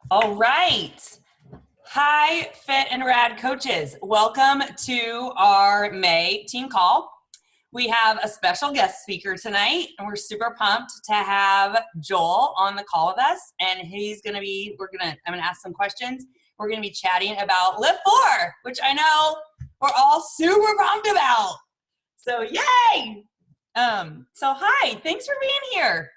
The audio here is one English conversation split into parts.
All right. Hi, Fit and Rad coaches. Welcome to our May team call. We have a special guest speaker tonight, and we're super pumped to have Joel on the call with us. And I'm gonna ask some questions. We're gonna be chatting about LIIFT4, which I know we're all super pumped about. So yay! So hi, thanks for being here.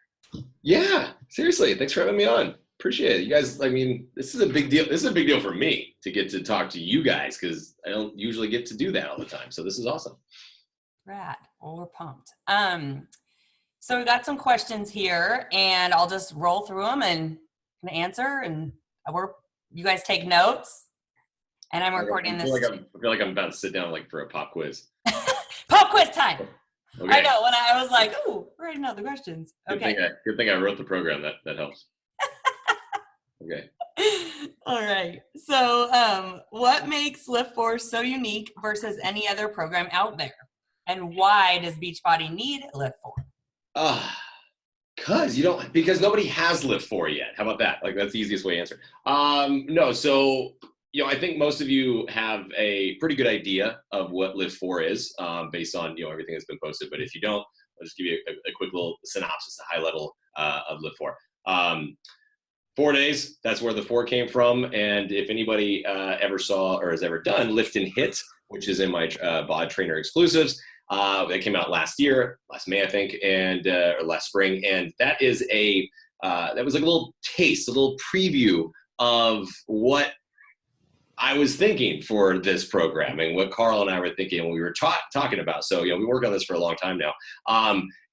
Yeah, seriously, thanks for having me on. Appreciate it. You guys, this is a big deal. This is a big deal for me to get to talk to you guys because I don't usually get to do that all the time. So this is awesome. Rad. Well, we're pumped. So we've got some questions here, and I'll just roll through them and answer. And you guys take notes. And I'm recording this. I feel like I'm about to sit down for a pop quiz. Pop quiz time. Okay. I know. When I was like, "Ooh, we're writing out the questions." Okay. Good thing I wrote the program. That helps. Okay. All right. So, what makes LIIFT4 so unique versus any other program out there? And why does Beachbody need LIIFT4? Because nobody has LIIFT4 yet. How about that? That's the easiest way to answer. No, so I think most of you have a pretty good idea of what LIIFT4 is, based on everything that's been posted. But if you don't, I'll just give you a quick little synopsis, a high level of LIIFT4. 4 days, that's where the 4 came from. And if anybody ever saw or has ever done Lift and Hit, which is in my BOD Trainer exclusives, that came out last May, I think, and or last spring. And that is that was like a little taste, a little preview of what I was thinking for this program and what Carl and I were thinking when we were talking about. So, we work on this for a long time now.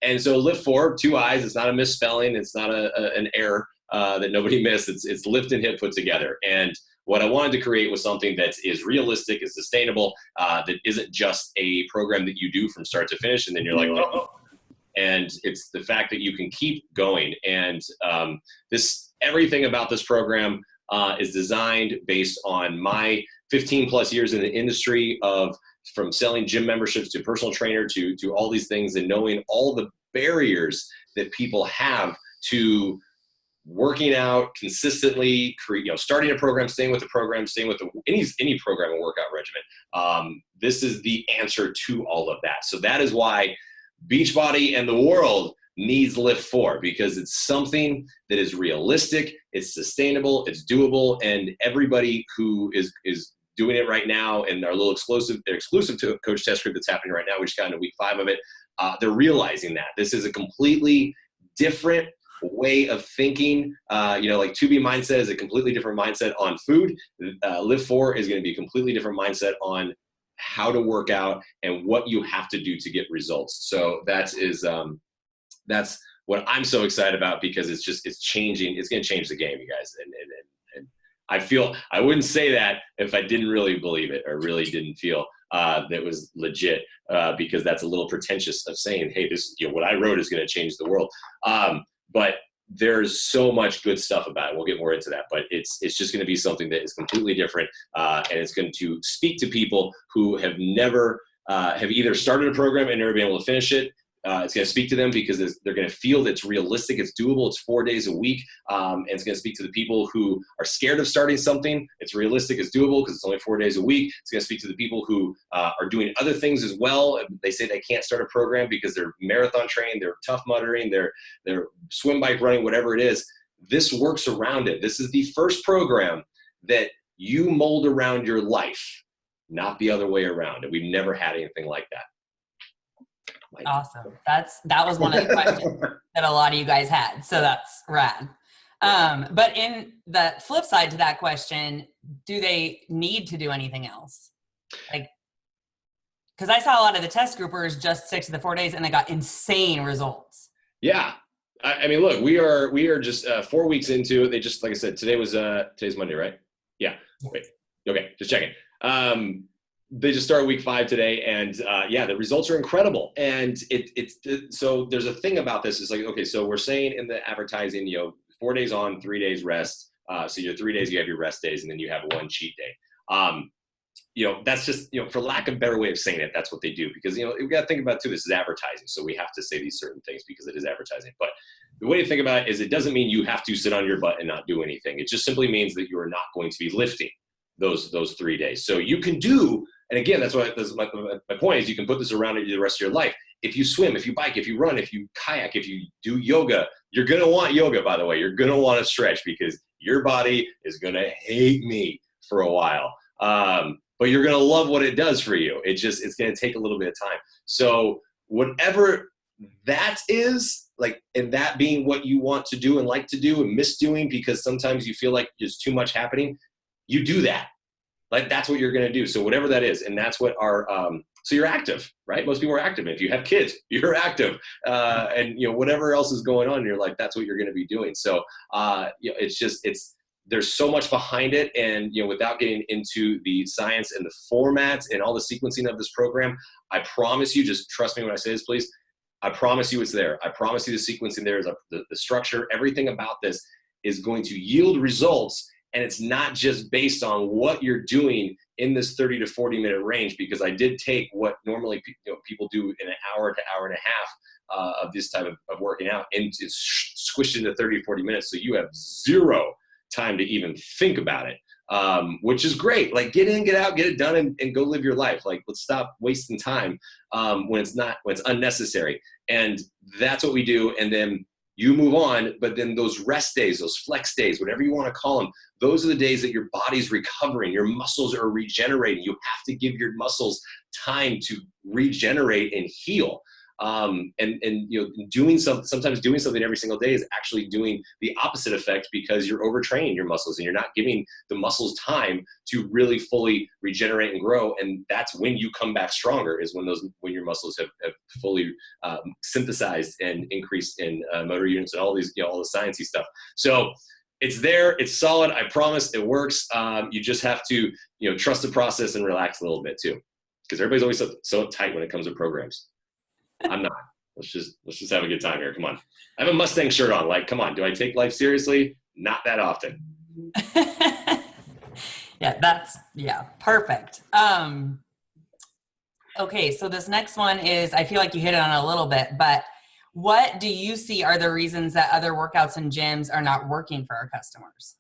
And so LIIFT4, 2 I's, it's not a misspelling. It's not an error that nobody missed. It's Lift and Hit put together. And what I wanted to create was something that is realistic, is sustainable, that isn't just a program that you do from start to finish and then you're like, oh. And it's the fact that you can keep going. And everything about this program is designed based on my 15 plus years in the industry from selling gym memberships to personal trainer to all these things, and knowing all the barriers that people have to working out consistently, starting a program, staying with the program, staying with any program and workout regimen. This is the answer to all of that. So that is why Beachbody and the world needs LIIFT4, because it's something that is realistic, it's sustainable, it's doable, and everybody who is doing it right now, and our little exclusive to a coach test group that's happening right now, we just got into week 5 of it, they're realizing that this is a completely different way of thinking. 2B mindset is a completely different mindset on food. LIIFT4 is going to be a completely different mindset on how to work out and what you have to do to get results. So that's what I'm so excited about, because it's changing. It's going to change the game, you guys. And I wouldn't say that if I didn't really believe it or really didn't feel that was legit, because that's a little pretentious of saying, hey, this, what I wrote is going to change the world. But there's so much good stuff about it. We'll get more into that, but it's just going to be something that is completely different, and it's going to speak to people who have never have either started a program and never been able to finish it. It's going to speak to them because they're going to feel that it's realistic, it's doable, it's 4 days a week, and it's going to speak to the people who are scared of starting something. It's realistic, it's doable because it's only 4 days a week. It's going to speak to the people who are doing other things as well. They say they can't start a program because they're marathon trained, they're tough muttering, they're swim, bike, running, whatever it is. This works around it. This is the first program that you mold around your life, not the other way around. And we've never had anything like that. Awesome. That was one of the questions that a lot of you guys had. So that's rad. But in the flip side to that question, do they need to do anything else? Because I saw a lot of the test groupers just stick to the 4 days and they got insane results. Yeah. I mean, look, we are just 4 weeks into it. They just, like I said, today's Monday, right? Yeah. Wait. Okay. Just checking. They just started week 5 today, and the results are incredible. And so there's a thing about this. It's like, okay, so we're saying in the advertising, 4 days on, 3 days rest. So your 3 days, you have your rest days, and then you have one cheat day. That's just, for lack of a better way of saying it, that's what they do. Because, we got to think about too, this is advertising. So we have to say these certain things because it is advertising. But the way to think about it is it doesn't mean you have to sit on your butt and not do anything. It just simply means that you are not going to be lifting those 3 days. So you can do, and again, that's my point is you can put this around the rest of your life. If you swim, if you bike, if you run, if you kayak, if you do yoga, you're going to want yoga, by the way. You're going to want to stretch because your body is going to hate me for a while. But you're going to love what it does for you. It's going to take a little bit of time. So whatever that is, like, and that being what you want to do and like to do and miss doing because sometimes you feel like there's too much happening, you do that. Like, that's what you're going to do. So whatever that is, and that's what so you're active, right? Most people are active. And if you have kids, you're active. And, whatever else is going on in your life, that's what you're going to be doing. So, there's so much behind it. And, without getting into the science and the formats and all the sequencing of this program, I promise you, just trust me when I say this, please. I promise you it's there. I promise you the sequencing there is the structure. Everything about this is going to yield results. And it's not just based on what you're doing in this 30 to 40 minute range, because I did take what normally people do in an hour to hour and a half of this type of working out, and it's squished into 30 to 40 minutes. So you have zero time to even think about it, which is great. Like, get in, get out, get it done, and go live your life. Like, let's stop wasting time when it's unnecessary. And that's what we do. And then you move on, but then those rest days, those flex days, whatever you want to call them, those are the days that your body's recovering, your muscles are regenerating. You have to give your muscles time to regenerate and heal. Sometimes doing something every single day is actually doing the opposite effect because you're overtraining your muscles and you're not giving the muscles time to really fully regenerate and grow. And that's when you come back stronger, is when your muscles have fully synthesized and increased in motor units and all these, all the sciencey stuff. So it's there, it's solid. I promise it works. You just have to, trust the process and relax a little bit too, because everybody's always so tight when it comes to programs. I'm not. Let's just have a good time here. Come on. I have a Mustang shirt on. Like, come on. Do I take life seriously? Not that often. Yeah, perfect. Okay, so this next one is, I feel like you hit it on a little bit, but what do you see are the reasons that other workouts and gyms are not working for our customers?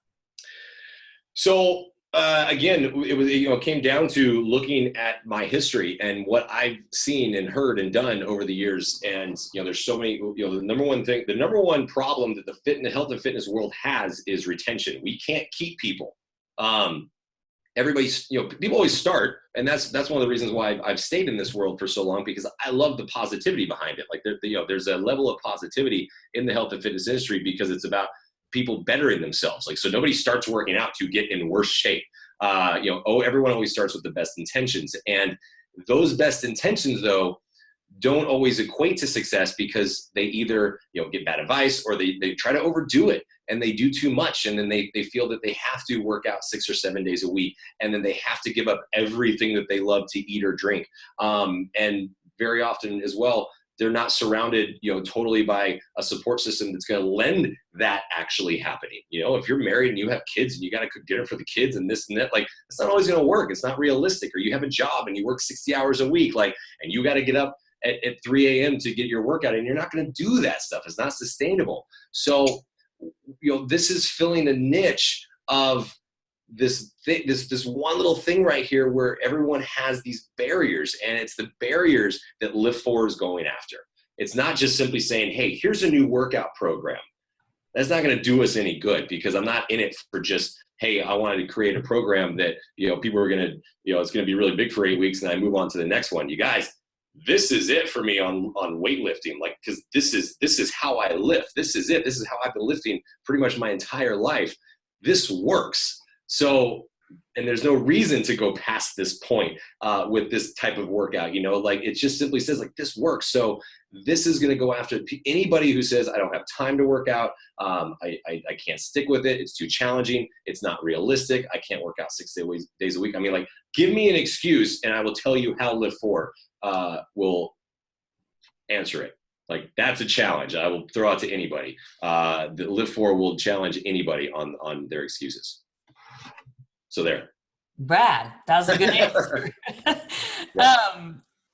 So again, it came down to looking at my history and what I've seen and heard and done over the years. And, there's so many, the number one problem that the health and fitness world has is retention. We can't keep people. Everybody's, people always start, and that's one of the reasons why I've stayed in this world for so long, because I love the positivity behind it. Like, there's a level of positivity in the health and fitness industry because it's about people bettering themselves. Like, so nobody starts working out to get in worse shape. Everyone always starts with the best intentions, and those best intentions, though, don't always equate to success, because they either get bad advice, or they try to overdo it and they do too much, and then they feel that they have to work out 6 or 7 days a week, and then they have to give up everything that they love to eat or drink. And very often as well, they're not surrounded, totally by a support system that's going to lend that actually happening. If you're married and you have kids and you got to cook dinner for the kids and this and that, like, it's not always going to work. It's not realistic. Or you have a job and you work 60 hours a week, and you got to get up at 3 a.m. to get your workout, and you're not going to do that stuff. It's not sustainable. So, this is filling a niche of this one little thing right here, where everyone has these barriers, and it's the barriers that LIIFT4 is going after. It's not just simply saying, hey, here's a new workout program. That's not going to do us any good, because I'm not in it for just, hey, I wanted to create a program that, people are going to, it's going to be really big for 8 weeks and I move on to the next one. You guys, this is it for me on weightlifting, because this is how I lift. This is it. This is how I've been lifting pretty much my entire life. This works. So, and there's no reason to go past this point with this type of workout, it just simply says, this works. So this is going to go after anybody who says, I don't have time to work out. I can't stick with it. It's too challenging. It's not realistic. I can't work out 6 days a week. I mean, give me an excuse and I will tell you how LIIFT4 will answer it. That's a challenge I will throw out to anybody. The LIIFT4 will challenge anybody on their excuses. So there. Brad, that was a good answer.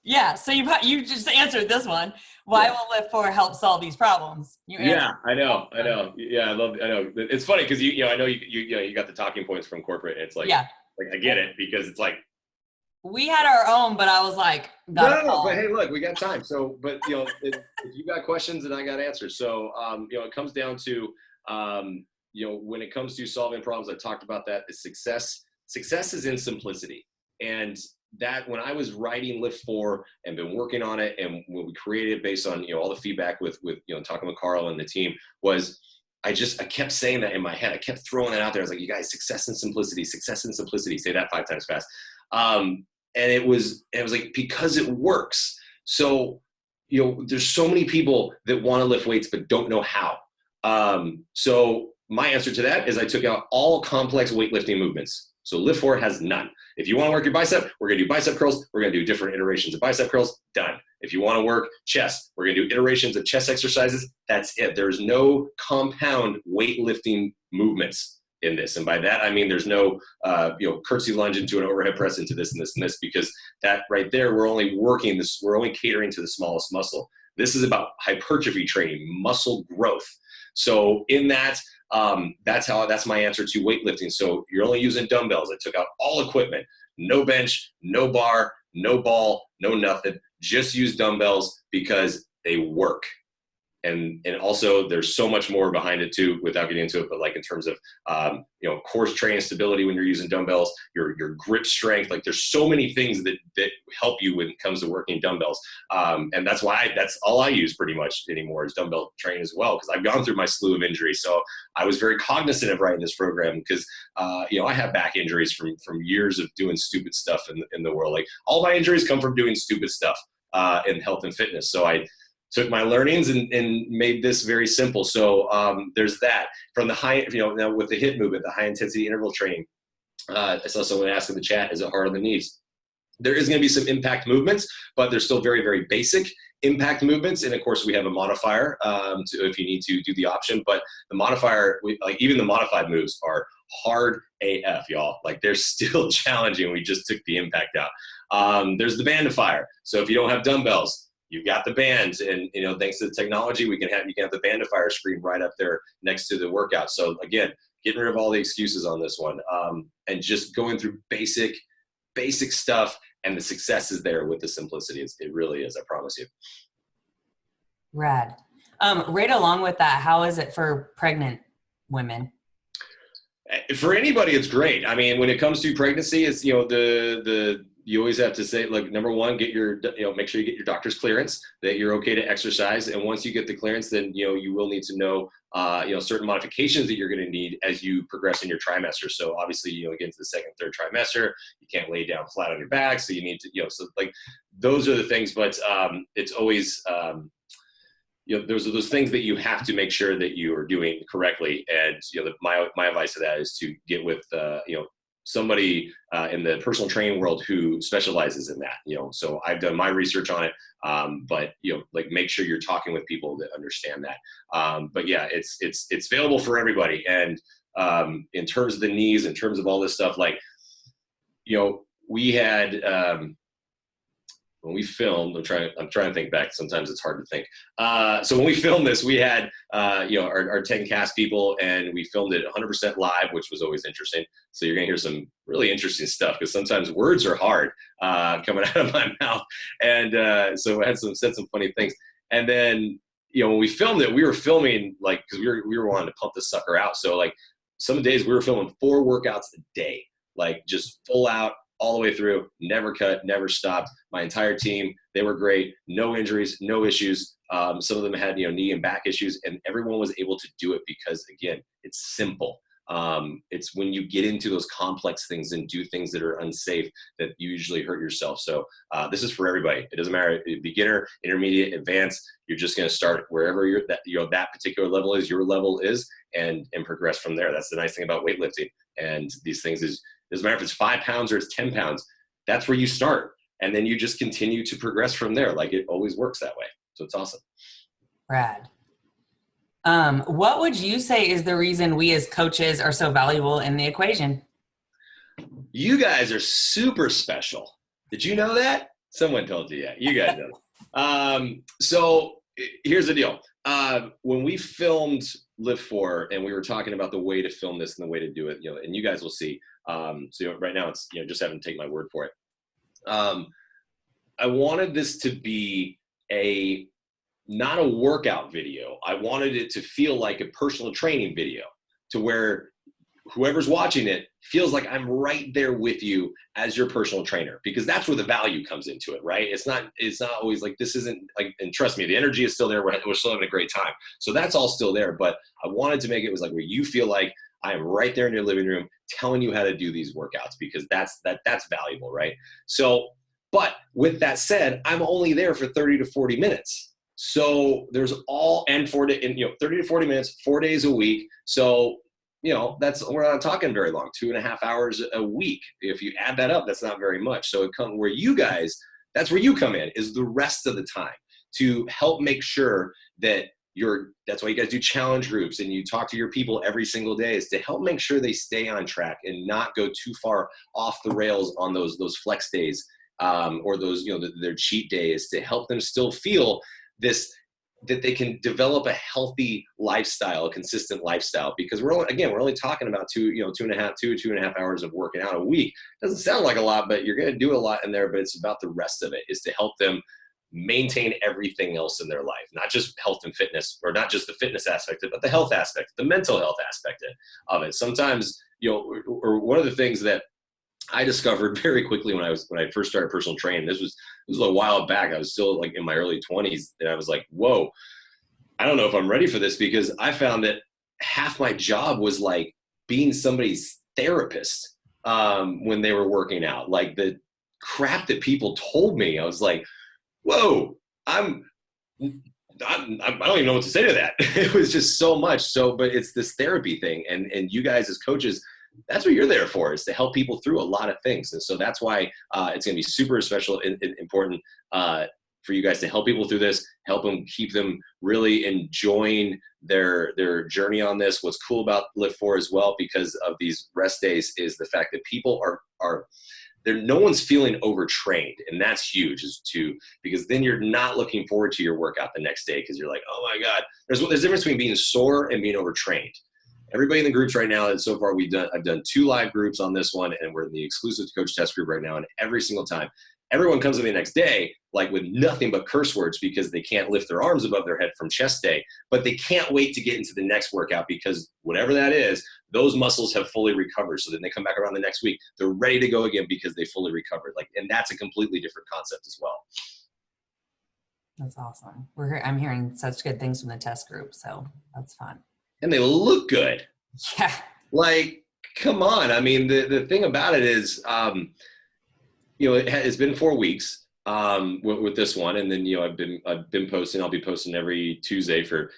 Yeah, so you just answered this one. Why Yeah. will LIIFT4 help solve these problems? You answered. Yeah, I know. Yeah, I know. It's funny because I know you got the talking points from corporate. And it's Yeah, like I get it because it's like, we had our own, but I was like, gotta no, but call. hey, look, we got time. So, but if you got questions, and I got answers. So, it comes down to, when it comes to solving problems, I talked about that. The success is in simplicity, and that when I was writing LIIFT4 and been working on it, and when we created it based on all the feedback with talking with Carl and the team, was I kept saying that in my head. I kept throwing that out there. I was like, you guys, success and simplicity, success and simplicity. Say that 5 times fast. And it was like, because it works. So, there's so many people that want to lift weights but don't know how. So my answer to that is I took out all complex weightlifting movements. So LIIFT4 has none. If you want to work your bicep, we're going to do bicep curls. We're going to do different iterations of bicep curls. Done. If you want to work chest, we're going to do iterations of chest exercises. That's it. There's no compound weightlifting movements in this. And by that, I mean, there's no, curtsy lunge into an overhead press into this and this and this, because that right there, we're only catering to the smallest muscle. This is about hypertrophy training, muscle growth. So in that, that's my answer to weightlifting. So you're only using dumbbells. I took out all equipment, no bench, no bar, no ball, no nothing. Just use dumbbells because they work. And also there's so much more behind it too, without getting into it, but like in terms of, core training stability when you're using dumbbells, your grip strength, like there's so many things that help you when it comes to working dumbbells. And that's why that's all I use pretty much anymore is dumbbell training as well. Cause I've gone through my slew of injuries. So I was very cognizant of writing this program because, I have back injuries from years of doing stupid stuff in the world. Like all my injuries come from doing stupid stuff, in health and fitness. So I took my learnings and made this very simple. So there's that. From the high, now with the HIIT movement, the high intensity interval training, I saw someone ask in the chat, is it hard on the knees? There is going to be some impact movements, but they're still very, very basic impact movements. And of course we have a modifier if you need to do the option, but the modifier, even the modified moves are hard AF, y'all. Like they're still challenging. We just took the impact out. There's the bandifier. So if you don't have dumbbells, you've got the bands, and thanks to the technology, you can have the bandifier screen right up there next to the workout. So again, getting rid of all the excuses on this one, and just going through basic stuff, and the success is there with the simplicity. It really is. I promise you. Rad. Right along with that, how is it for pregnant women? For anybody, it's great. I mean, when it comes to pregnancy, it's you always have to say, like, number one, make sure you get your doctor's clearance that you're okay to exercise. And once you get the clearance, then, you will need to know, certain modifications that you're going to need as you progress in your trimester. So obviously, get into the second, third trimester, you can't lay down flat on your back. So you need to, so like, those are the things, but it's always, those are those things that you have to make sure that you are doing correctly. And, my advice to that is to get with, somebody in the personal training world who specializes in that, so I've done my research on it, but make sure you're talking with people that understand that. But yeah, it's available for everybody. And in terms of the knees, in terms of all this stuff, like, we had, when we filmed, I'm trying to think back. Sometimes it's hard to think. So when we filmed this, we had, our 10 cast people, and we filmed it 100% live, which was always interesting. So you're going to hear some really interesting stuff, because sometimes words are hard coming out of my mouth. And so I said some funny things. And then, when we filmed it, we were filming because we were wanting to pump this sucker out. So like some days we were filming 4 workouts a day, like just full out, all the way through, never cut, never stopped. My entire team, they were great. No injuries, no issues. Some of them had, knee and back issues, and everyone was able to do it because, again, it's simple. It's when you get into those complex things and do things that are unsafe that you usually hurt yourself. So this is for everybody. It doesn't matter, beginner, intermediate, advanced. You're just going to start wherever that particular level is, your level is, and progress from there. That's the nice thing about weightlifting and these things is, doesn't matter if it's 5 pounds or it's 10 pounds, that's where you start. And then you just continue to progress from there. Like, it always works that way. So it's awesome. Rad. What would you say is the reason we as coaches are so valuable in the equation? You guys are super special. Did you know that? Someone told you, yeah. You guys know. So here's the deal. When we filmed LIIFT4 and we were talking about the way to film this and the way to do it, and you guys will see. So right now it's, just having to take my word for it. I wanted this to be not a workout video. I wanted it to feel like a personal training video, to where whoever's watching it feels like I'm right there with you as your personal trainer, because that's where the value comes into it, right? It's not always like, this isn't like, and trust me, the energy is still there. We're still having a great time. So that's all still there. But I wanted to make it was like where you feel like I am right there in your living room telling you how to do these workouts, because that's valuable, right? So, but with that said, I'm only there for 30 to 40 minutes. So there's 30 to 40 minutes, 4 days a week. So, we're not talking very long, 2.5 hours a week. If you add that up, that's not very much. So that's where you come in, is the rest of the time, to help make sure that that's why you guys do challenge groups and you talk to your people every single day, is to help make sure they stay on track and not go too far off the rails on those flex days, or those, their cheat days, to help them still feel that they can develop a healthy lifestyle, a consistent lifestyle, because we're only talking about 2.5 hours of working out a week. Doesn't sound like a lot, but you're going to do a lot in there. But it's about the rest of it, is to help them maintain everything else in their life, not just health and fitness, or not just the fitness aspect of it, but the health aspect, the mental health aspect of it. Sometimes, or one of the things that I discovered very quickly when I first started personal training, this was a while back. I was still like in my early 20s, and I was like, whoa, I don't know if I'm ready for this, because I found that half my job was like being somebody's therapist when they were working out. Like the crap that people told me, I was like, whoa, I don't even know what to say to that. It was just so much. But it's this therapy thing, and you guys as coaches, that's what you're there for, is to help people through a lot of things. And so that's why it's going to be super special and important for you guys to help people through this, help them, keep them really enjoying their journey on this. What's cool about LIIFT4 as well, because of these rest days, is the fact that people no one's feeling overtrained. And that's huge, because then you're not looking forward to your workout the next day, because you're like, oh my God, there's a difference between being sore and being overtrained. Everybody in the groups right now, so far I've done 2 live groups on this one, and we're in the exclusive coach test group right now. And every single time, everyone comes in the next day like with nothing but curse words, because they can't lift their arms above their head from chest day, but they can't wait to get into the next workout, because whatever that is, those muscles have fully recovered. So then they come back around the next week, they're ready to go again because they fully recovered. And that's a completely different concept as well. That's awesome. I'm hearing such good things from the test group, so that's fun. And they look good. Yeah. Like, come on. I mean, the thing about it is, it's been 4 weeks with this one. And then, I've been posting, I'll be posting every Tuesday for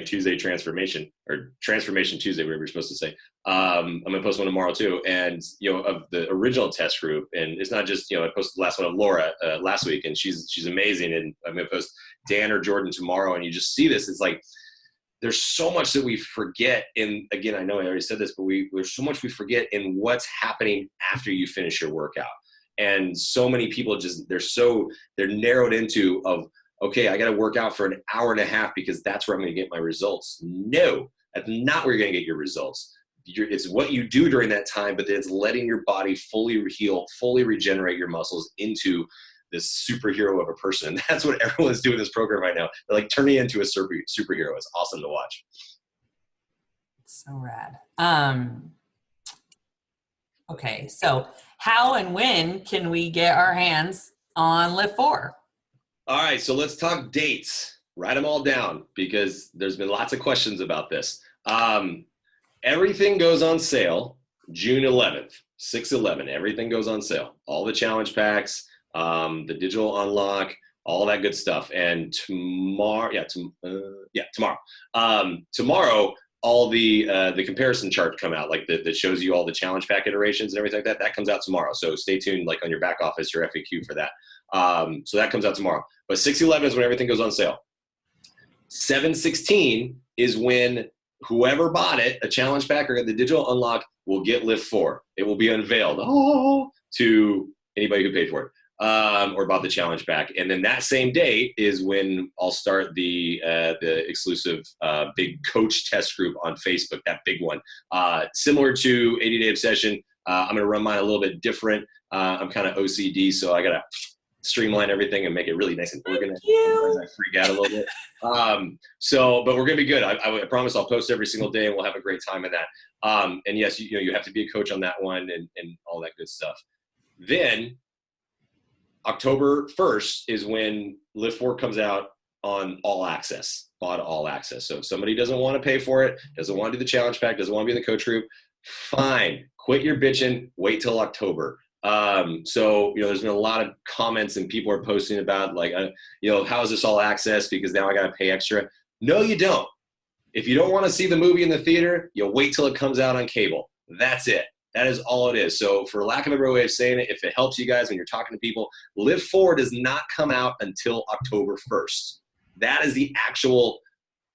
#Tuesday Transformation, or Transformation Tuesday, whatever you're supposed to say. I'm going to post one tomorrow too. And, of the original test group, and it's not just, I posted the last one of Laura last week, and she's amazing. And I'm going to post Dan or Jordan tomorrow. And you just see this. It's like, there's so much that we forget. And again, I know I already said this, but there's so much we forget in what's happening after you finish your workout. And so many people they're narrowed into okay, I got to work out for an hour and a half because that's where I'm going to get my results. No, that's not where you're going to get your results. It's what you do during that time, but it's letting your body fully heal, fully regenerate your muscles into this superhero of a person. And that's what everyone's doing in this program right now. They're like turning into a superhero. It's awesome to watch. So rad. Okay, so how and when can we get our hands on LIIFT4? All right, so let's talk dates. Write them all down, because there's been lots of questions about this. Everything goes on sale June 11th, 6/11. Everything goes on sale. All the challenge packs, the digital unlock, all that good stuff. And tomorrow, tomorrow, all the comparison chart come out, like that shows you all the challenge pack iterations and everything like that. That comes out tomorrow. So stay tuned, like on your back office, your FAQ for that. So that comes out tomorrow. But 6/11 is when everything goes on sale. 7/16 is when whoever bought it, a challenge pack or the digital unlock, will get LIIFT4. It will be unveiled to anybody who paid for it. or about the challenge pack. And then that same day is when I'll start the exclusive big coach test group on Facebook, that big one. Similar to 80-Day Obsession, I'm going to run mine a little bit different. I'm kind of OCD, so I got to streamline everything and make it really nice and organized. Otherwise I freak out a little bit. But we're going to be good. I promise I'll post every single day and we'll have a great time in that. And yes, you have to be a coach on that one and all that good stuff. Then October 1st is when LIIFT4 comes out on all access, all access. So if somebody doesn't want to pay for it, doesn't want to do the challenge pack, doesn't want to be in the coach group, fine, quit your bitching, wait till October. There's been a lot of comments and people are posting about like, how is this all access? Because now I got to pay extra. No, you don't. If you don't want to see the movie in the theater, you'll wait till it comes out on cable. That's it. That is all it is. So for lack of a better way of saying it, if it helps you guys when you're talking to people, LIIFT4 does not come out until October 1st. That is the actual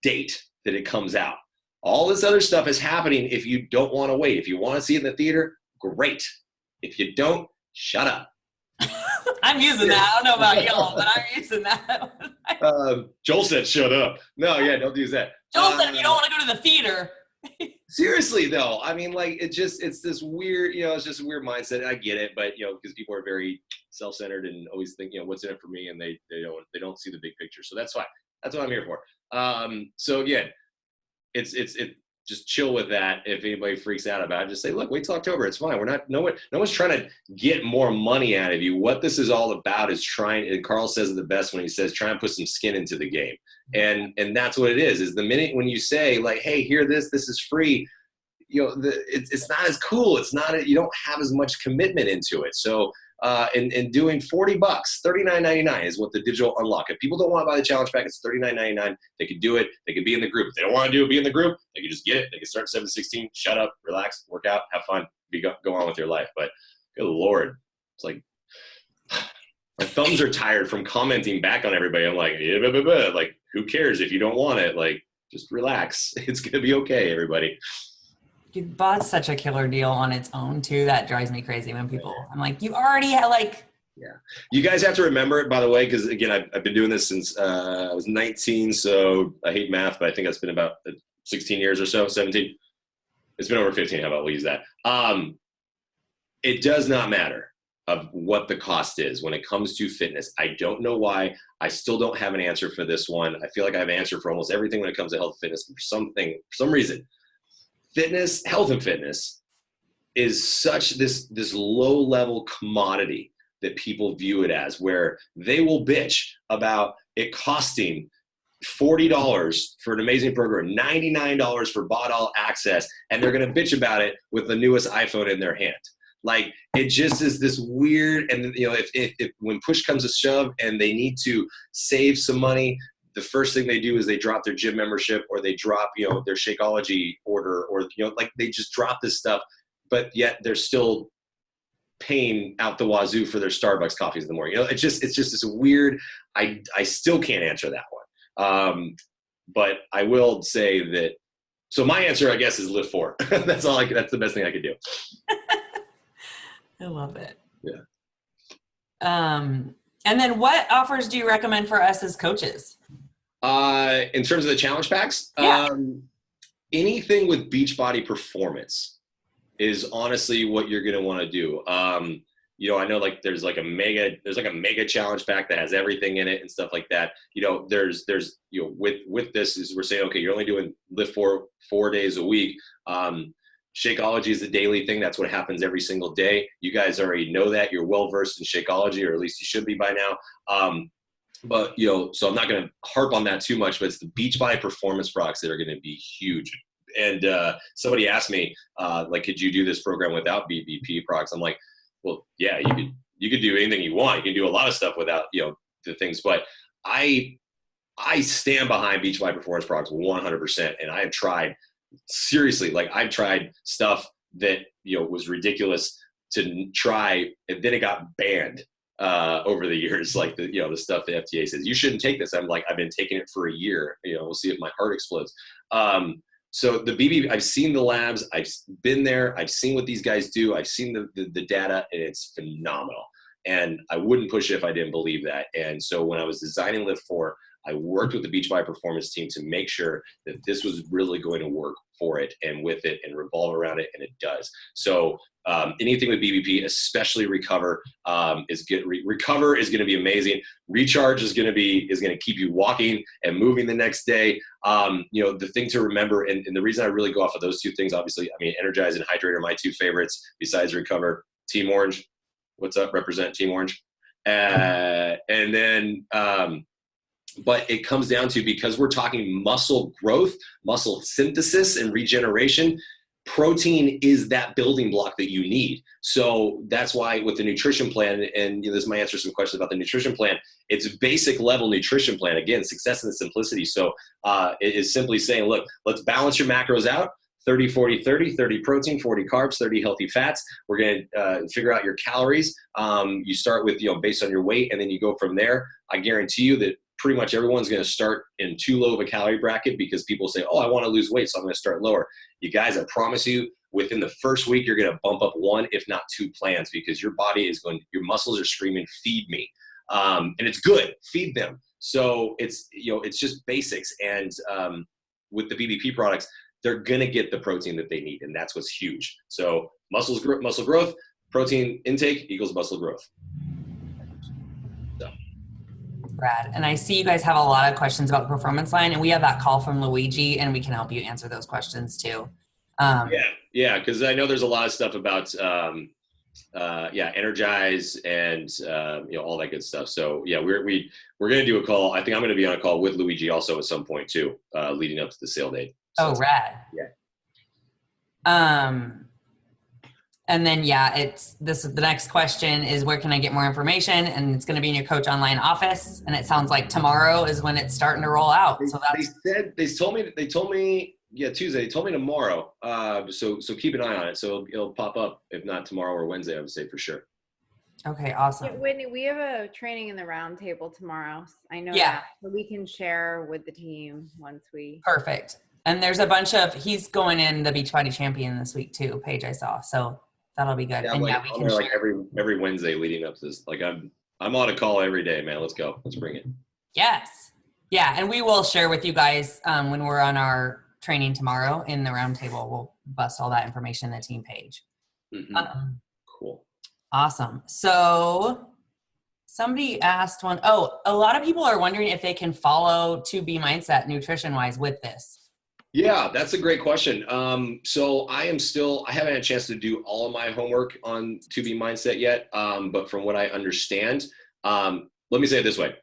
date that it comes out. All this other stuff is happening if you don't want to wait. If you want to see it in the theater, great. If you don't, shut up. I'm using that. I don't know about y'all, but I'm using that. Joel said, shut up. No, yeah, don't use that. Joel said, you don't want to go to the theater. Seriously though, I mean, like it's this weird, it's just a weird mindset. And I get it, but because people are very self-centered and always think, what's in it for me, and they don't see the big picture. So that's fine. That's what I'm here for. So again, it's just chill with that. If anybody freaks out about it, just say, look, wait till October. It's fine. No one's trying to get more money out of you. What this is all about is trying, and Carl says it the best when he says, try and put some skin into the game. And that's what it is the minute when you say like, hey, here, this is free, it's not as cool. It's not, you don't have as much commitment into it. So, and doing $40, $39.99 is what the digital unlock. If people don't want to buy the challenge pack, it's $39.99. They could do it. They could be in the group. If they don't want to be in the group, they can just get it. They can start 7/16, shut up, relax, work out, have fun, go on with your life. But good Lord, it's like my thumbs are tired from commenting back on everybody. I'm like, yeah, blah, blah, blah. Like, who cares if you don't want it? Like, just relax. It's gonna be okay, everybody. Dude, BOD's such a killer deal on its own too. That drives me crazy when people, I'm like, you already have like. Yeah. You guys have to remember it, by the way, because again, I've been doing this since I was 19. So I hate math, but I think it's been about 16 years or so, 17. It's been over 15. How about we'll use that? It does not matter of what the cost is when it comes to fitness. I don't know why. I still don't have an answer for this one. I feel like I have an answer for almost everything when it comes to health and fitness. For some reason, health and fitness is such this low level commodity that people view it as, where they will bitch about it costing $40 for an amazing program, $99 for BOD All Access, and they're going to bitch about it with the newest iPhone in their hand. Like, it just is this weird, and if when push comes to shove and they need to save some money, the first thing they do is they drop their gym membership, or they drop, their Shakeology order, or, like they just drop this stuff, but yet they're still paying out the wazoo for their Starbucks coffees in the morning. It's just this weird, I still can't answer that one. But I will say that, so my answer, I guess, is LIIFT4. That's the best thing I could do. I love it. Yeah. And then what offers do you recommend for us as coaches? In terms of the challenge packs, yeah. Anything with Beachbody Performance is honestly what you're going to want to do. I know like there's like a mega challenge pack that has everything in it and stuff like that. There's with this is we're saying, okay, you're only doing LIIFT4 4 days a week. Shakeology is a daily thing. That's what happens every single day. You guys already know that. You're well versed in Shakeology, or at least you should be by now. So I'm not going to harp on that too much, but it's the Beachbody Performance products that are going to be huge. And somebody asked me, could you do this program without BBP products? I'm like, well, yeah, you could do anything you want. You can do a lot of stuff without, the things. But I stand behind Beachbody Performance products 100%. And I have tried, seriously, I've tried stuff that, was ridiculous to try, and then it got banned over the years, like the stuff the FDA says, you shouldn't take this. I'm like, I've been taking it for a year, we'll see if my heart explodes. So the BB, I've seen the labs, I've been there, I've seen what these guys do, I've seen the data, and it's phenomenal. And I wouldn't push it if I didn't believe that. And so when I was designing LIIFT4, I worked with the Beachbody Performance team to make sure that this was really going to work for it and with it and revolve around it, and it does. So anything with BBP, especially recover, recover is going to be amazing. Recharge is going to keep you walking and moving the next day. The thing to remember, and the reason I really go off of those two things, obviously, I mean, energize and hydrate are my two favorites besides recover. Team Orange, what's up? Represent Team Orange. And then, but it comes down to, because we're talking muscle growth, muscle synthesis, and regeneration, protein is that building block that you need. So that's why with the nutrition plan, and this might answer some questions about the nutrition plan, it's a basic level nutrition plan. Again, success and simplicity. So it is simply saying, look, let's balance your macros out. 30, 40, 30, 30 protein, 40 carbs, 30 healthy fats. We're going to figure out your calories. You start with, based on your weight, and then you go from there. I guarantee you that pretty much everyone's going to start in too low of a calorie bracket, because people say, oh, I want to lose weight, so I'm going to start lower. You guys, I promise you, within the first week, you're going to bump up 1, if not 2 plans, because your body is your muscles are screaming, feed me. And it's good, feed them. So it's just basics. And with the BBP products, they're going to get the protein that they need. And that's what's huge. So muscle growth, protein intake equals muscle growth. So. Brad, and I see you guys have a lot of questions about the performance line, and we have that call from Luigi, and we can help you answer those questions too. Yeah, because I know there's a lot of stuff about energize and all that good stuff. So yeah, we're going to do a call. I think I'm going to be on a call with Luigi also at some point too, leading up to the sale date. So rad. Yeah. And then, the next question is, where can I get more information? And it's going to be in your Coach Online office. And it sounds like tomorrow is when it's starting to roll out. They told me Tuesday. They told me tomorrow. So keep an eye on it. So it'll pop up, if not tomorrow or Wednesday, I would say for sure. Okay, awesome. Yeah, Whitney, we have a training in the roundtable tomorrow. I know that, so we can share with the team once we. Perfect. And there's a bunch he's going in the Beachbody champion this week too, Paige, I saw. So that'll be good. Yeah, and we can share. Like every Wednesday leading up to this. Like I'm on a call every day, man. Let's go. Let's bring it. Yes. Yeah. And we will share with you guys when we're on our training tomorrow in the roundtable. We'll bust all that information in the team page. Mm-hmm. Cool. Awesome. So somebody asked a lot of people are wondering if they can follow 2B Mindset nutrition-wise with this. Yeah, that's a great question. So I haven't had a chance to do all of my homework on 2B Mindset yet. But from what I understand, let me say it this way.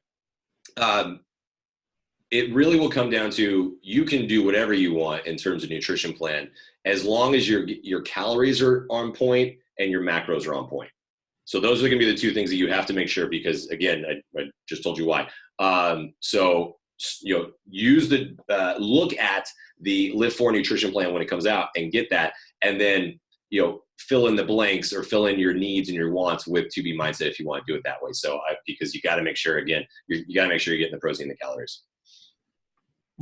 It really will come down to, you can do whatever you want in terms of nutrition plan, as long as your calories are on point and your macros are on point. So those are going to be the two things that you have to make sure, because again, I just told you why. Look at the LIIFT4 nutrition plan when it comes out and get that, and then fill in the blanks or fill in your needs and your wants with 2B Mindset if you want to do it that way. So because you got to make sure, again, you got to make sure you're getting the protein and the calories.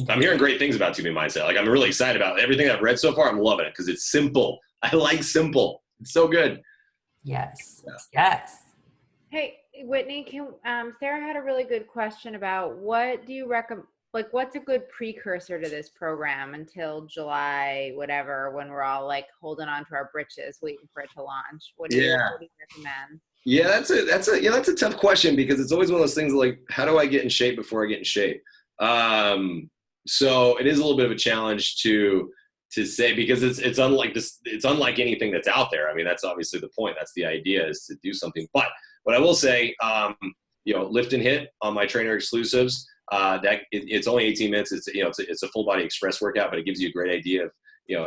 I'm hearing great things about 2B Mindset. Like, I'm really excited about everything I've read so far. I'm loving it because it's simple. I like simple. It's so good. Yes. Yeah. Yes. Hey, Whitney, Sarah had a really good question about, what do you recommend? Like, what's a good precursor to this program until July, whatever, when we're all like holding on to our britches, waiting for it to launch? What do you recommend? Yeah, that's a tough question, because it's always one of those things like, how do I get in shape before I get in shape? So it is a little bit of a challenge to say, because it's unlike this. It's unlike anything that's out there. I mean, that's obviously the point. That's the idea, is to do something. But what I will say, lift and hit on my trainer exclusives. It's only 18 minutes. It's a full body express workout, but it gives you a great idea of,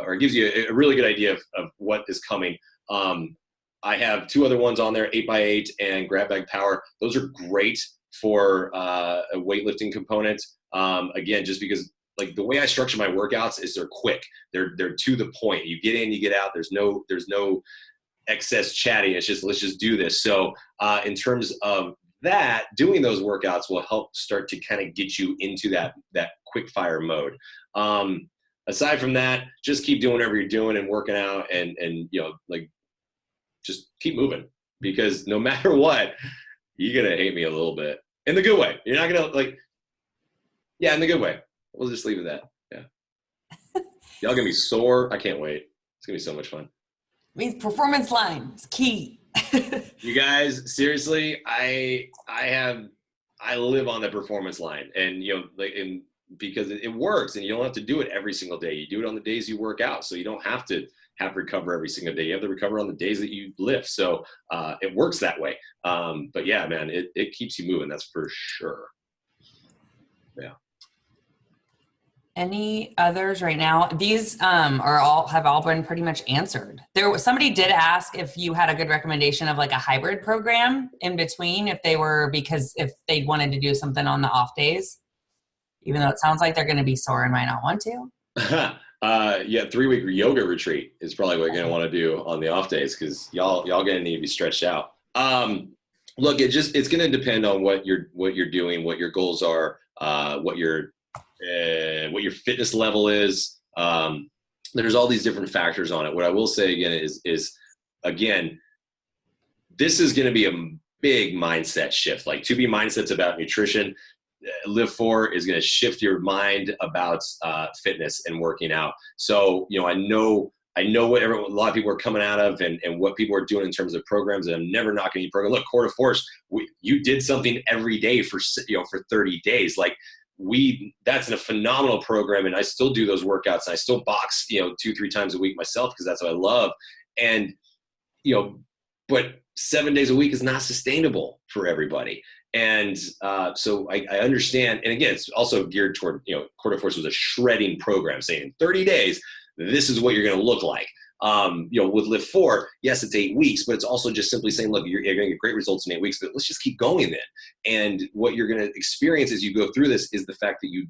or it gives you a really good idea of what is coming. I have 2 other ones on there, 8x8 and grab bag power. Those are great for a weightlifting component. Again, just because, like, the way I structure my workouts is they're quick. They're to the point. You get in, you get out. There's no excess chatting. It's just, let's just do this. So in terms of that, doing those workouts will help start to kind of get you into that quick fire mode. Aside from that, just keep doing whatever you're doing and working out, and just keep moving. because no matter what, you're going to hate me a little bit in the good way. You're not going to like, yeah, in the good way. We'll just leave it at that. Yeah. Y'all going to be sore. I can't wait. It's going to be so much fun. Means performance line is key. You guys, seriously, I live on the performance line, and because it works, and you don't have to do it every single day. You do it on the days you work out, so you don't have to recover every single day. You have to recover on the days that you lift. So it works that way. But yeah, man, it keeps you moving. That's for sure. Yeah. Any others right now? These have all been pretty much answered. Somebody did ask if you had a good recommendation of like a hybrid program in between if they wanted to do something on the off days, even though it sounds like they're going to be sore and might not want to. Yeah, 3-week yoga retreat is probably what you're going to want to do on the off days, because y'all going to need to be stretched out. Look, it's going to depend on what you're doing, what your goals are, what your fitness level is. There's all these different factors on it. What I will say again is again, this is going to be a big mindset shift. Like 2B mindset's about nutrition. LIIFT4 is going to shift your mind about fitness and working out. So, I know what a lot of people are coming out of and what people are doing in terms of programs, and I'm never knocking any program. Look, Core to Force, you did something every day for 30 days. Like, that's a phenomenal program, and I still do those workouts, and I still box 2-3 times a week myself because that's what I love. And but 7 days a week is not sustainable for everybody. And so I understand, and again, it's also geared toward Core to Force was a shredding program, saying in 30 days this is what you're going to look like. With LIIFT4, yes, it's 8 weeks, but it's also just simply saying, look, you're going to get great results in 8 weeks, but let's just keep going then. And what you're going to experience as you go through this is the fact that you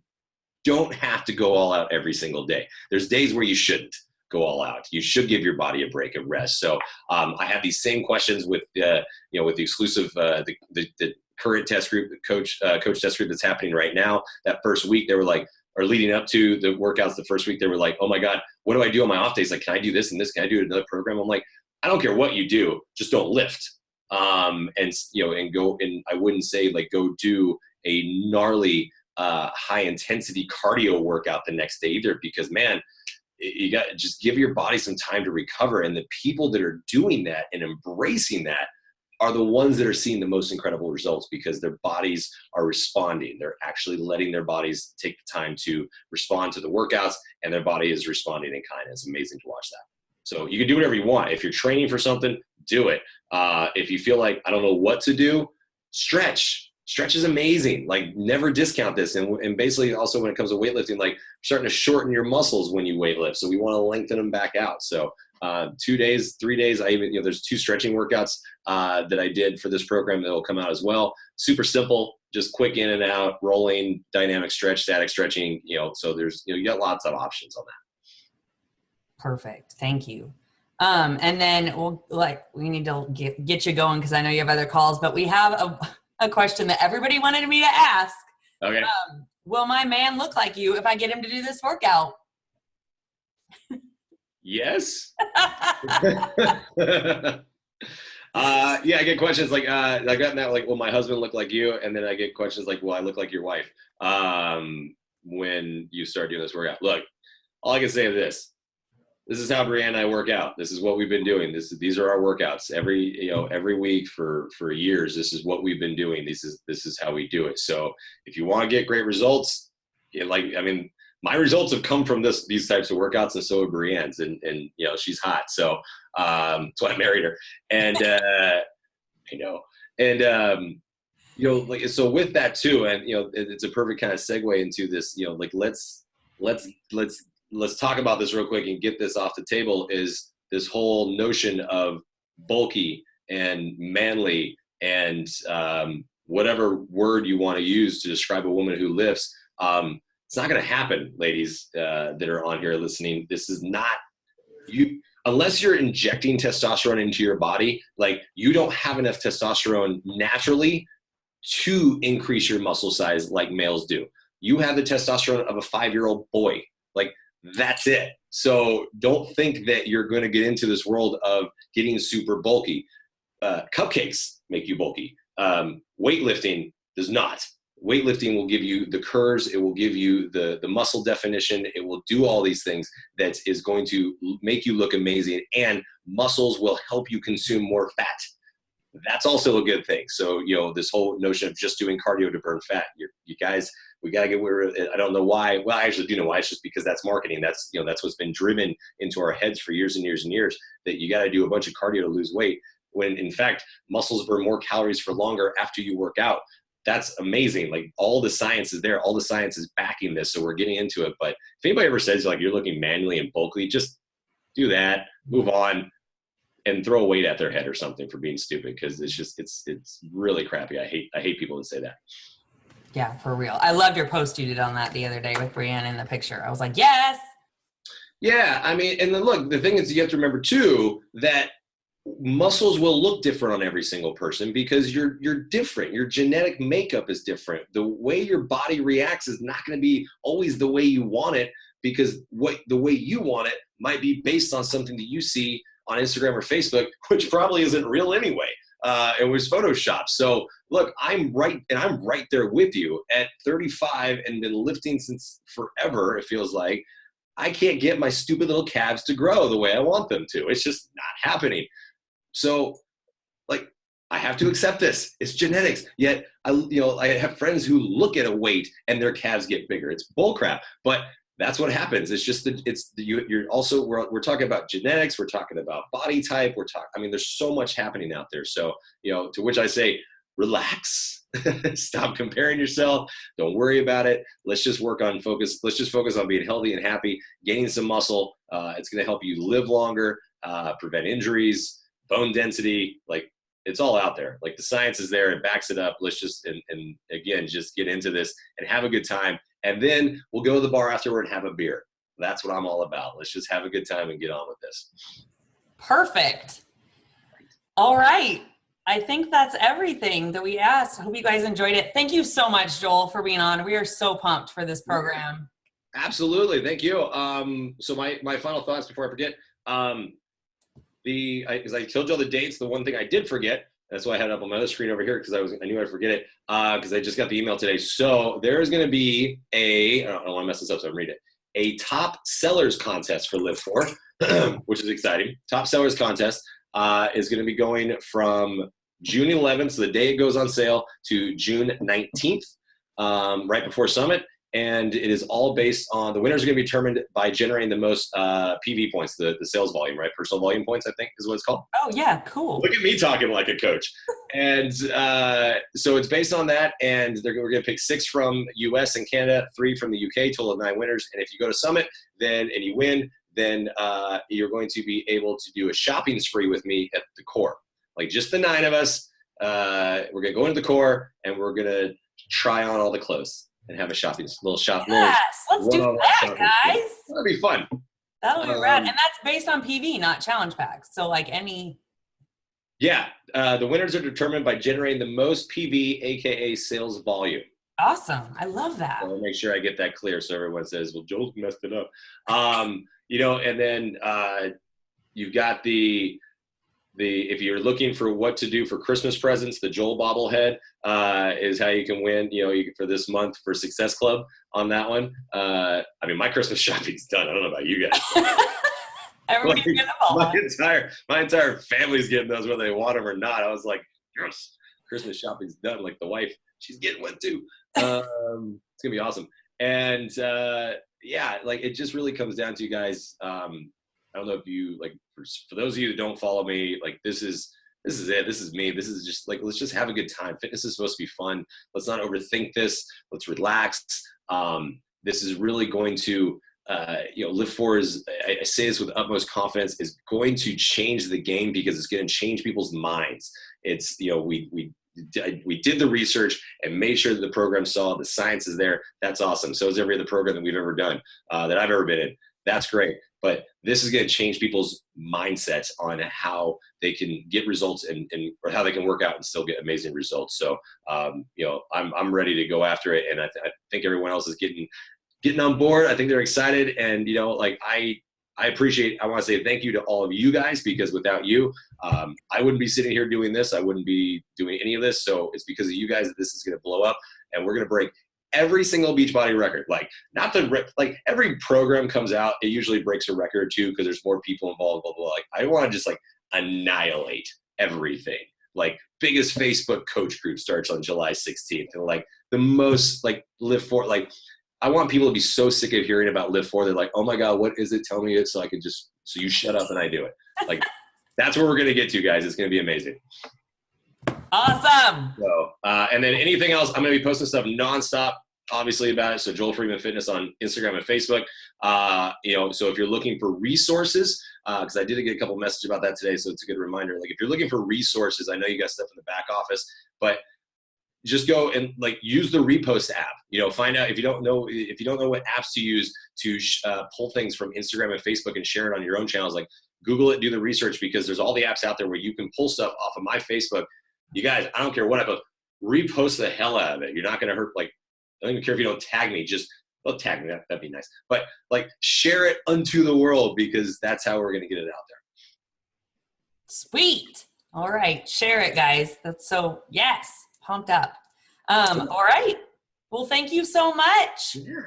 don't have to go all out every single day. There's days where you shouldn't go all out. You should give your body a break, a rest. So I have these same questions with the exclusive, the current test group, coach test group that's happening right now. That first week, they were like, or leading up to the workouts the first week, they were like, oh my God, what do I do on my off days? Like, can I do this and this? Can I do another program? I'm like, I don't care what you do, just don't lift. And go, and I wouldn't say like, go do a gnarly, high intensity cardio workout the next day either, because man, you got to just give your body some time to recover. And the people that are doing that and embracing that are the ones that are seeing the most incredible results, because their bodies are responding. They're actually letting their bodies take the time to respond to the workouts, and their body is responding in kind. It's amazing to watch that. So you can do whatever you want. If you're training for something, do it. If you feel like, I don't know what to do, stretch. Stretch is amazing. Like, never discount this. And basically also when it comes to weightlifting, like, starting to shorten your muscles when you weightlift. So we want to lengthen them back out. So 2 days, 3 days, I even, there's 2 stretching workouts that I did for this program that will come out as well. Super simple, just quick in and out, rolling, dynamic stretch, static stretching, so there's, you got lots of options on that. Perfect. Thank you. And then we need to get you going, because I know you have other calls, but we have a question that everybody wanted me to ask. Okay. Will my man look like you if I get him to do this workout? Yes. Yeah, I get questions like, I got that, like, will my husband look like you? And then I get questions like, will I look like your wife when you start doing this workout? Look, all I can say is this is how Brianne and I work out. This is what we've been doing. These are our workouts every week for years. This is what we've been doing. This is how we do it. So if you want to get great results, my results have come from these types of workouts, and so have Brianne's, and she's hot. So that's why I married her. And so with that too, and it's a perfect kind of segue into this. Let's talk about this real quick and get this off the table. Is this whole notion of bulky and manly and whatever word you want to use to describe a woman who lifts. It's not going to happen, ladies that are on here listening. This is not you, unless you're injecting testosterone into your body. Like, you don't have enough testosterone naturally to increase your muscle size like males do. You have the testosterone of a 5-year-old boy. Like, that's it. So don't think that you're going to get into this world of getting super bulky. cupcakes make you bulky. Weightlifting does not. Weightlifting will give you the curves. It will give you the muscle definition. It will do all these things that is going to make you look amazing, and muscles will help you consume more fat. That's also a good thing. So, this whole notion of just doing cardio to burn fat, you guys, we got to get rid of it. I don't know why. Well, I actually do know why. It's just because that's marketing. That's what's been driven into our heads for years and years and years, that you got to do a bunch of cardio to lose weight, when in fact, muscles burn more calories for longer after you work out. That's amazing. Like, all the science is there. All the science is backing this. So we're getting into it. But if anybody ever says like you're looking manually and bulky, just do that, move on, and throw a weight at their head or something for being stupid. Cause it's really crappy. I hate people that say that. Yeah, for real. I loved your post you did on that the other day with Brianna in the picture. I was like, yes. Yeah. I mean, and then look, the thing is, you have to remember too, that muscles will look different on every single person because you're different. Your genetic makeup is different. The way your body reacts is not going to be always the way you want it, because the way you want it might be based on something that you see on Instagram or Facebook, which probably isn't real anyway. It was Photoshopped. So look, I'm right there with you at 35 and been lifting since forever. It feels like I can't get my stupid little calves to grow the way I want them to. It's just not happening. So, like, I have to accept this. It's genetics. Yet, I have friends who look at a weight and their calves get bigger. It's bullcrap. But that's what happens. It's just you're also, we're talking about genetics. We're talking about body type. There's so much happening out there. So, to which I say, relax. Stop comparing yourself. Don't worry about it. Let's just work on focus. Let's just focus on being healthy and happy, gaining some muscle. It's going to help you live longer, prevent injuries, bone density. Like, it's all out there. Like, the science is there. It backs it up. Let's just, and again, just get into this and have a good time. And then we'll go to the bar afterward and have a beer. That's what I'm all about. Let's just have a good time and get on with this. Perfect. All right. I think that's everything that we asked. I hope you guys enjoyed it. Thank you so much, Joel, for being on. We are so pumped for this program. Absolutely. Thank you. So my final thoughts before I forget, because I told you all the dates, the one thing I did forget, that's why I had it up on my other screen over here, because I knew I'd forget it, because I just got the email today. So there is going to be I don't want to mess this up, so I'm reading it, a top sellers contest for LIIFT4, which is exciting. Top sellers contest is going to be going from June 11th, so the day it goes on sale, to June 19th, right before Summit. And it is all based on, the winners are going to be determined by generating the most PV points, the sales volume, right? Personal volume points, I think is what it's called. Oh, yeah, cool. Look at me talking like a coach. And so it's based on that. And we're going to pick 6 from US and Canada, 3 from the UK, total of 9 winners. And if you go to Summit and you win, then you're going to be able to do a shopping spree with me at the core. Like, just the 9 of us. We're going to go into the core and we're going to try on all the clothes and have a little shop. Yes, let's do that, guys. That'll be fun. That'll be rad. And that's based on PV, not challenge packs. So like any. Yeah, the winners are determined by generating the most PV, aka sales volume. Awesome. I love that. So I'll make sure I get that clear so everyone says, well, Joel's messed it up. And then you've got if you're looking for what to do for Christmas presents, the Joel bobblehead is how you can win, for this month for Success Club on that one. My Christmas shopping's done. I don't know about you guys. Everybody's getting a bobblehead. My entire family's getting those whether they want them or not. I was like, yes, Christmas shopping's done. Like, the wife, she's getting one too. It's going to be awesome. And it just really comes down to, you guys, I don't know if you, like, for those of you that don't follow me, like, this is it. This is me. This is just like, let's just have a good time. Fitness is supposed to be fun. Let's not overthink this. Let's relax. This is really going to, LIIFT4 is, I say this with utmost confidence, is going to change the game, because it's going to change people's minds. It's, we did the research and made sure that the program saw the science is there. That's awesome. So is every other program that we've ever done, that I've ever been in. That's great. But this is going to change people's mindsets on how they can get results or how they can work out and still get amazing results. So, I'm ready to go after it. And I think everyone else is getting on board. I think they're excited. And, I want to say thank you to all of you guys, because without you, I wouldn't be sitting here doing this. I wouldn't be doing any of this. So it's because of you guys that this is going to blow up, and we're going to break every single Beachbody record. Like, like every program comes out, it usually breaks a record or two because there's more people involved, blah, blah, blah. Like, I want to just like annihilate everything. Like, biggest Facebook coach group starts on July 16th. And like the most like LIIFT4, like I want people to be so sick of hearing about LIIFT4. They're like, oh my God, what is it? Tell me it so I can just, so you shut up and I do it. Like, that's where we're going to get to, guys. It's going to be amazing. Awesome. So, and then anything else, I'm going to be posting stuff nonstop, obviously, about it. So Joel Freeman Fitness on Instagram and Facebook. So if you're looking for resources, because I did get a couple messages about that today, so it's a good reminder. Like, if you're looking for resources, I know you got stuff in the back office, but just go and like use the repost app. Find out if you don't know what apps to use to pull things from Instagram and Facebook and share it on your own channels. Like, Google it, do the research, because there's all the apps out there where you can pull stuff off of my Facebook. You guys, I don't care what I post, repost the hell out of it. You're not going to hurt. Like, I don't even care if you don't tag me. Just, well, tag me. That'd be nice. But like, share it unto the world, because that's how we're going to get it out there. Sweet. All right. Share it, guys. That's so, yes, pumped up. All right. Well, thank you so much. Yeah.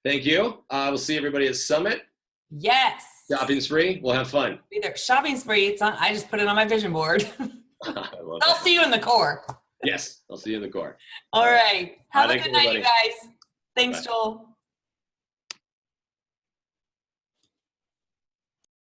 Thank you. We'll see everybody at Summit. Yes. Shopping spree. We'll have fun. Either shopping spree. It's on, I just put it on my vision board. I'll see you in the core. Yes. I'll see you in the core. All right. Have a thanks, good night, everybody. you guys. Thanks, Bye. Joel.